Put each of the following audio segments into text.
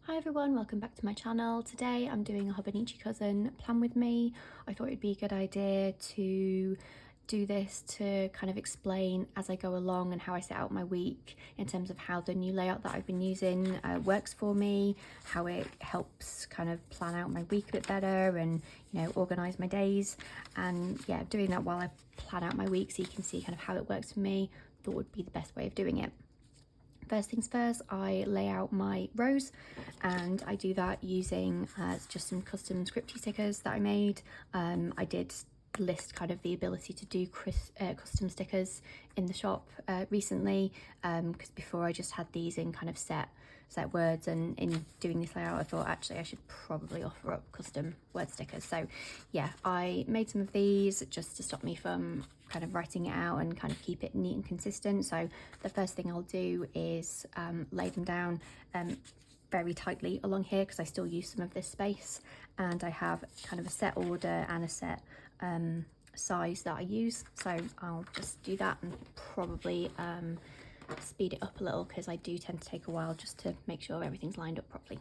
Hi everyone, welcome back to my channel. Today I'm doing a Hobonichi Cousin plan with me. I thought it'd be a good idea to do this to kind of explain as I go along and how I set out my week in terms of how the new layout that I've been using works for me, how it helps kind of plan out my week a bit better and, you know, organize my days. And yeah, doing that while I plan out my week so you can see kind of how it works for me, thought would be the best way of doing it. First things first, I lay out my rows and I do that using just some custom scripty stickers that I made. I did list kind of the ability to do custom stickers in the shop recently, because before I just had these in kind of set words, and in doing this layout I thought actually I should probably offer up custom word stickers. So yeah, I made some of these just to stop me from kind of writing it out and kind of keep it neat and consistent. So the first thing I'll do is lay them down very tightly along here because I still use some of this space, and I have kind of a set order and a set size that I use. So I'll just do that and probably speed it up a little because I do tend to take a while just to make sure everything's lined up properly.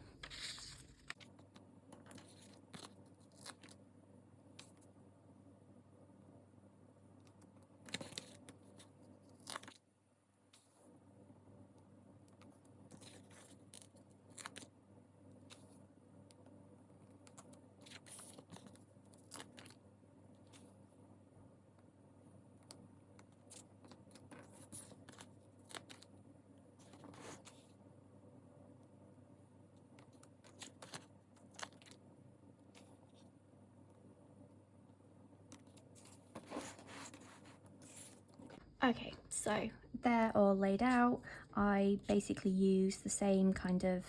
Okay, so they're all laid out. I basically use the same kind of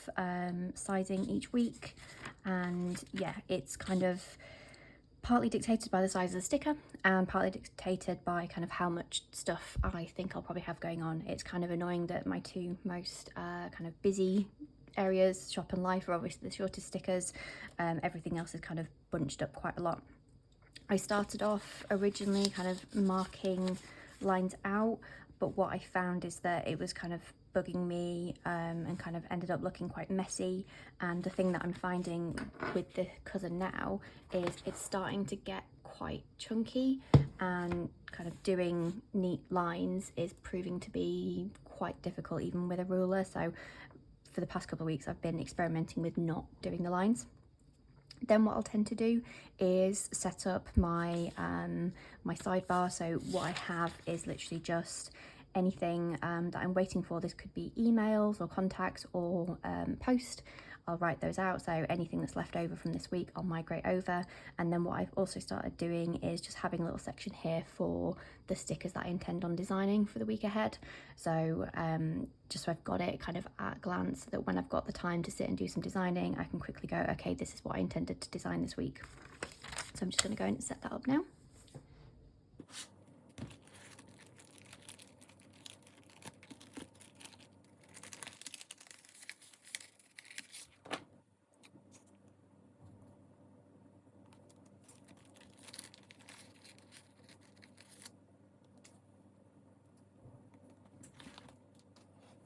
sizing each week, and yeah, it's kind of partly dictated by the size of the sticker and partly dictated by kind of how much stuff I think I'll probably have going on. It's kind of annoying that my two most kind of busy areas, shop and life, are obviously the shortest stickers. Everything else is kind of bunched up quite a lot. I started off originally kind of marking lines out, but what I found is that it was kind of bugging me and kind of ended up looking quite messy. And the thing that I'm finding with the cousin now is it's starting to get quite chunky, and kind of doing neat lines is proving to be quite difficult even with a ruler. So for the past couple of weeks I've been experimenting with not doing the lines. Then what I'll tend to do is set up my my sidebar. So what I have is literally just anything that I'm waiting for. This could be emails or contacts or post. I'll write those out, so anything that's left over from this week I'll migrate over. And then what I've also started doing is just having a little section here for the stickers that I intend on designing for the week ahead. So just so I've got it kind of at a glance, so that when I've got the time to sit and do some designing, I can quickly go, okay, this is what I intended to design this week. So I'm just going to go and set that up now.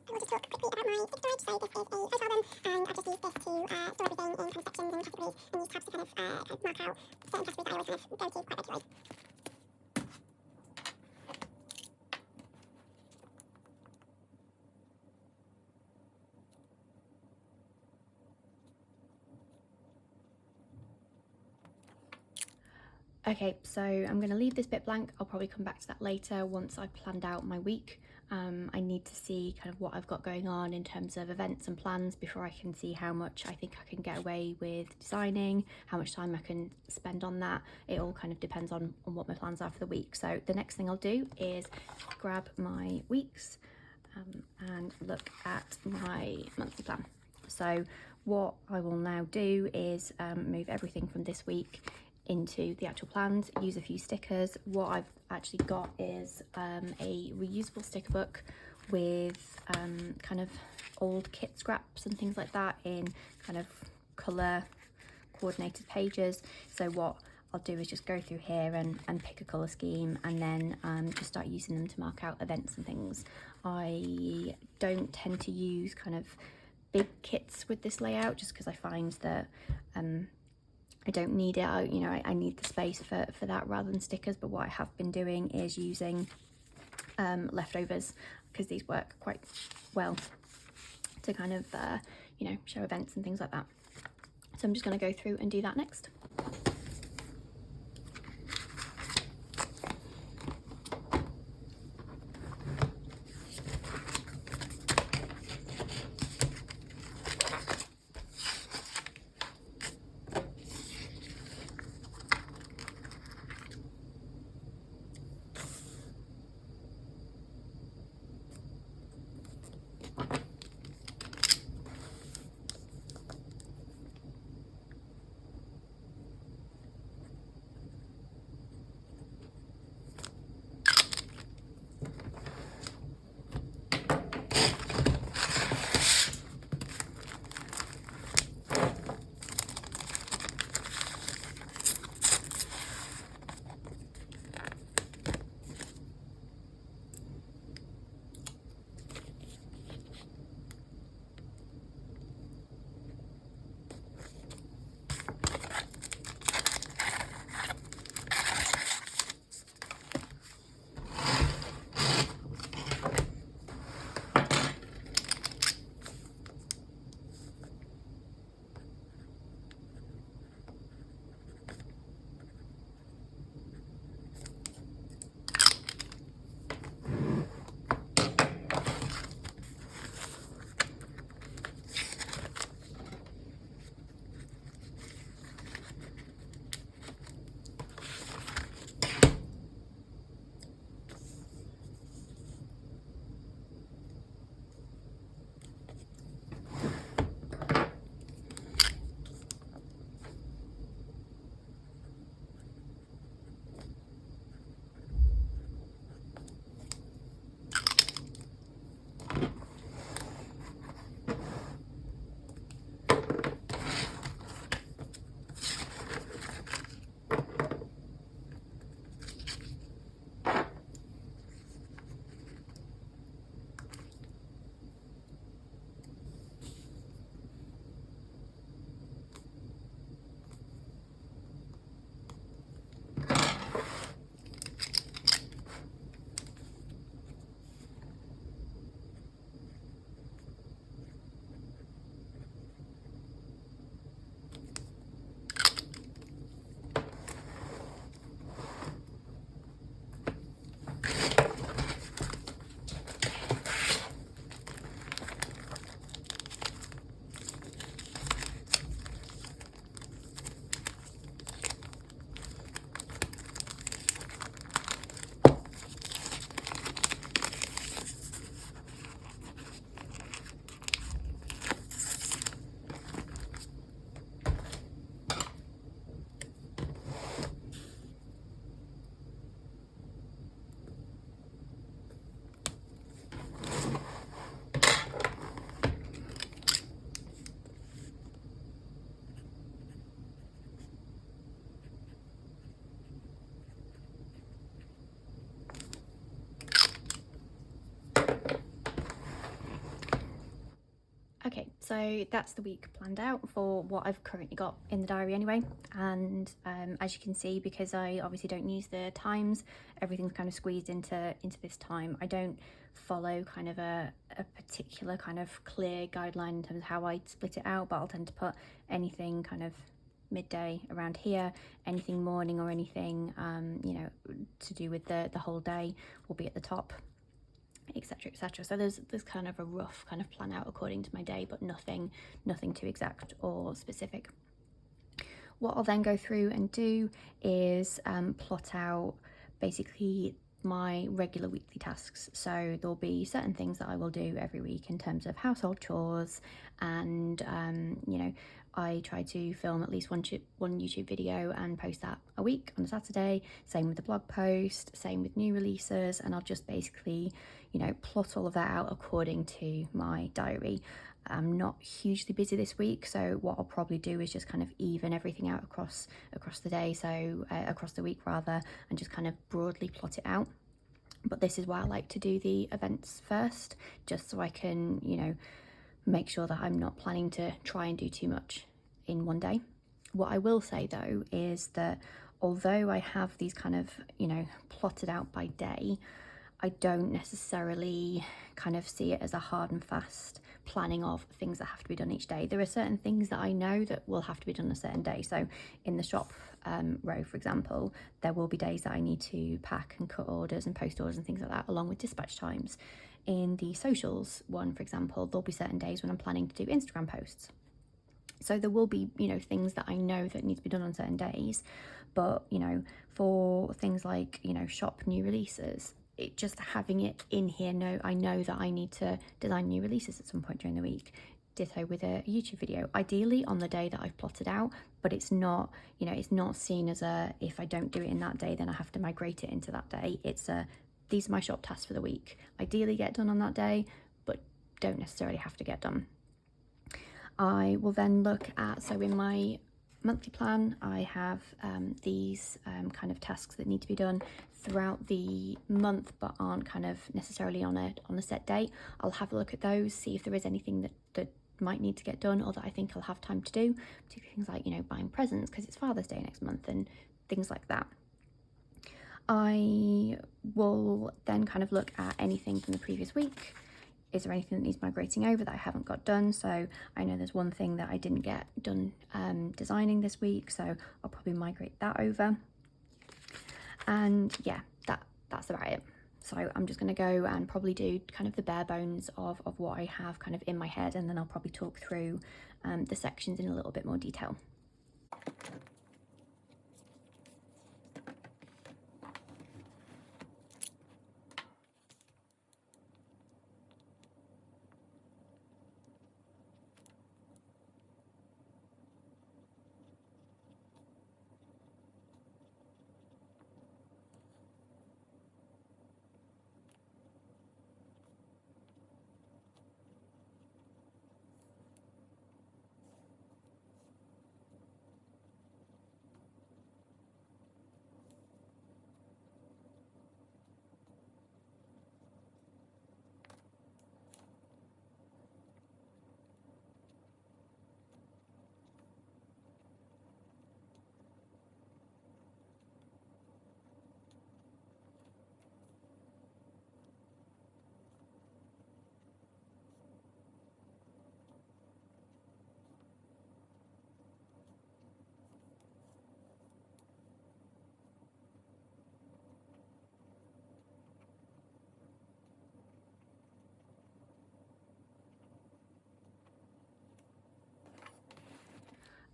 We'll just talk quickly about my stick storage. So this is a photo album, and I've just used this to store everything in kind of sections and categories, and use tabs to kind of mark out certain categories that I always kind of go to quite regularly. Okay, so I'm going to leave this bit blank. I'll probably come back to that later once I've planned out my week. I need to see kind of what I've got going on in terms of events and plans before I can see how much I think I can get away with designing, how much time I can spend on that. It all kind of depends on what my plans are for the week. So the next thing I'll do is grab my weeks and look at my monthly plan. So what I will now do is move everything from this week into the actual plans, use a few stickers. What I've actually got is a reusable sticker book with kind of old kit scraps and things like that in kind of colour coordinated pages. So what I'll do is just go through here and pick a colour scheme, and then just start using them to mark out events and things. I don't tend to use kind of big kits with this layout, just because I find that I don't need it. I need the space for that rather than stickers. But what I have been doing is using leftovers, because these work quite well to kind of show events and things like that. So I'm just going to go through and do that next. Okay, so that's the week planned out for what I've currently got in the diary anyway. And as you can see, because I obviously don't use the times, everything's kind of squeezed into this time. I don't follow kind of a particular kind of clear guideline in terms of how I split it out, but I'll tend to put anything kind of midday around here, anything morning or anything to do with the whole day will be at the top, etc, etc. So there's kind of a rough kind of plan out according to my day, but nothing too exact or specific. What I'll then go through and do is plot out basically my regular weekly tasks. So there'll be certain things that I will do every week in terms of household chores, and I try to film at least one YouTube video and post that a week on a Saturday. Same with the blog post, same with new releases, and I'll just basically plot all of that out according to my diary. I'm not hugely busy this week, so what I'll probably do is just kind of even everything out across the day, so across the week rather, and just kind of broadly plot it out. But this is why I like to do the events first, just so I can make sure that I'm not planning to try and do too much in one day. What I will say though is that although I have these kind of, plotted out by day, I don't necessarily kind of see it as a hard and fast planning of things that have to be done each day. There are certain things that I know that will have to be done on a certain day. So in the shop row, for example, there will be days that I need to pack and cut orders and post orders and things like that, along with dispatch times. In the socials one, for example, there'll be certain days when I'm planning to do Instagram posts. So there will be, things that I know that need to be done on certain days. But, for things like, shop new releases, it just having it in here, I know that I need to design new releases at some point during the week. Ditto with a YouTube video, ideally on the day that I've plotted out, but it's not, it's not seen as if I don't do it in that day, then I have to migrate it into that day. It's these are my shop tasks for the week. Ideally get done on that day, but don't necessarily have to get done. I will then look at, so in my monthly plan, I have these kind of tasks that need to be done throughout the month, but aren't kind of necessarily on a set date. I'll have a look at those, see if there is anything that might need to get done or that I think I'll have time to do, particularly things like, buying presents because it's Father's Day next month and things like that. I will then kind of look at anything from the previous week. Is there anything that needs migrating over that I haven't got done? So I know there's one thing that I didn't get done designing this week, so I'll probably migrate that over. And yeah, that's about it. So I'm just going to go and probably do kind of the bare bones of what I have kind of in my head, and then I'll probably talk through the sections in a little bit more detail.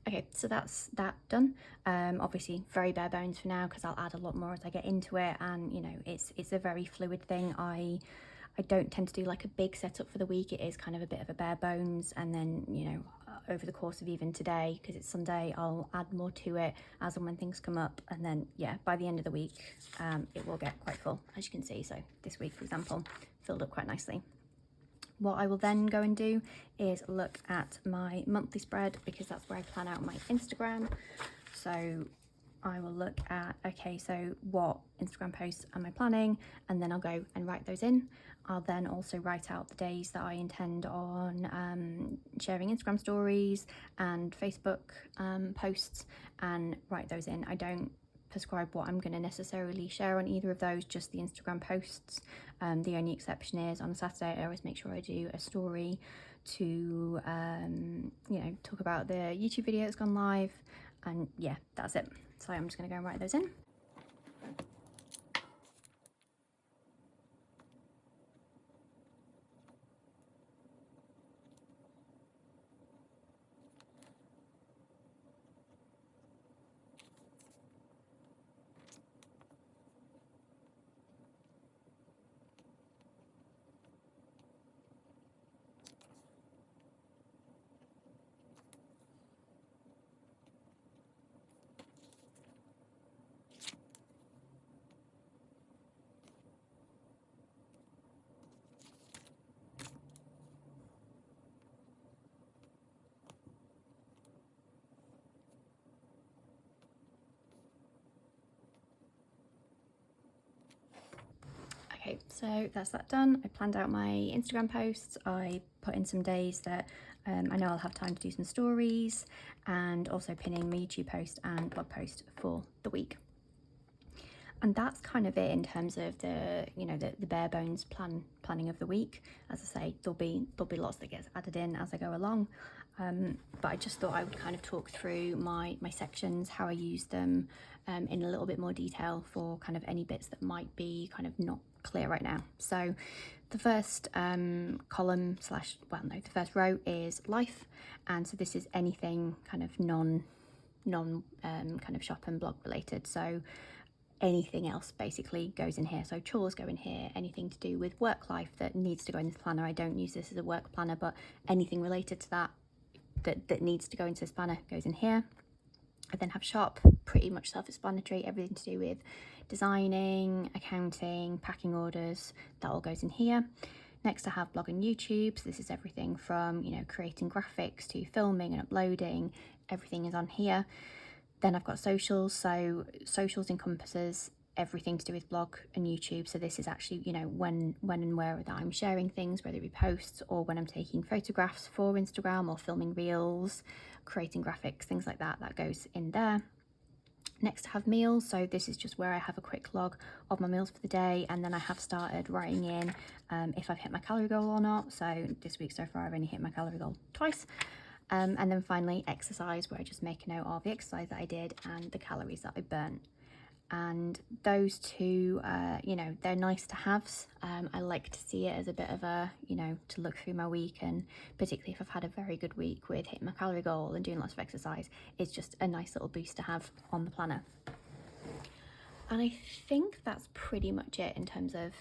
Okay, so that's that done. Obviously very bare bones for now because I'll add a lot more as I get into it, and it's a very fluid thing. I don't tend to do like a big setup for the week. It is kind of a bit of a bare bones, and then over the course of even today, because it's Sunday, I'll add more to it as and when things come up, and then yeah, by the end of the week it will get quite full, as you can see. So this week, for example, filled up quite nicely. What I will then go and do is look at my monthly spread, because that's where I plan out my Instagram. So I will look at, okay, so what Instagram posts am I planning? And then I'll go and write those in. I'll then also write out the days that I intend on sharing Instagram stories and Facebook posts, and write those in. I don't prescribe what I'm going to necessarily share on either of those, just the Instagram posts. The only exception is on a Saturday I always make sure I do a story to talk about the YouTube video that's gone live, and yeah, that's it. So I'm just going to go and write those in. So that's that done. I planned out my Instagram posts. I put in some days that I know I'll have time to do some stories, and also pinning my YouTube post and blog post for the week. And that's kind of it in terms of the, you know, the bare bones planning of the week. As I say, there'll be lots that gets added in as I go along. But I just thought I would kind of talk through my sections, how I use them in a little bit more detail for kind of any bits that might be kind of not clear right now. So the first column slash, well, no, the first row is life. And so this is anything kind of non kind of shop and blog related. So anything else basically goes in here. So chores go in here, anything to do with work life that needs to go in this planner. I don't use this as a work planner, but anything related to that needs to go into this planner goes in here. I then have shop, pretty much self-explanatory, everything to do with designing, accounting, packing orders, that all goes in here. Next I have blog and YouTube. So this is everything from, you know, creating graphics to filming and uploading, everything is on here. Then I've got socials. So socials encompasses everything to do with blog and YouTube. So this is actually, you know, when and where that I'm sharing things, whether it be posts or when I'm taking photographs for Instagram or filming reels, creating graphics, things like that, that goes in there. Next I have meals. So this is just where I have a quick log of my meals for the day, and then I have started writing in if I've hit my calorie goal or not. So this week so far I've only hit my calorie goal twice. And then finally exercise, where I just make a note of the exercise that I did and the calories that I burnt. And those two, you know, they're nice to haves. I like to see it as a bit of a, you know, to look through my week, and particularly if I've had a very good week with hitting my calorie goal and doing lots of exercise, it's just a nice little boost to have on the planner. And I think that's pretty much it in terms of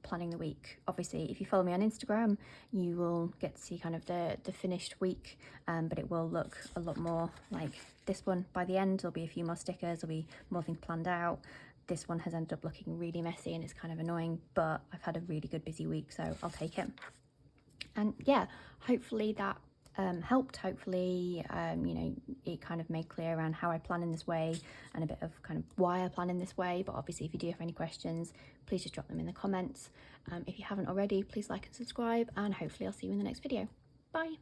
planning the week. Obviously, if you follow me on Instagram, you will get to see kind of the finished week, but it will look a lot more like this one by the end. There'll be a few more stickers, there'll be more things planned out. This one has ended up looking really messy and it's kind of annoying, but I've had a really good busy week, so I'll take it. And yeah, hopefully that helped. Hopefully you know, it kind of made clear around how I plan in this way and a bit of kind of why I plan in this way. But obviously if you do have any questions, please just drop them in the comments. If you haven't already, please like and subscribe, and hopefully I'll see you in the next video. Bye.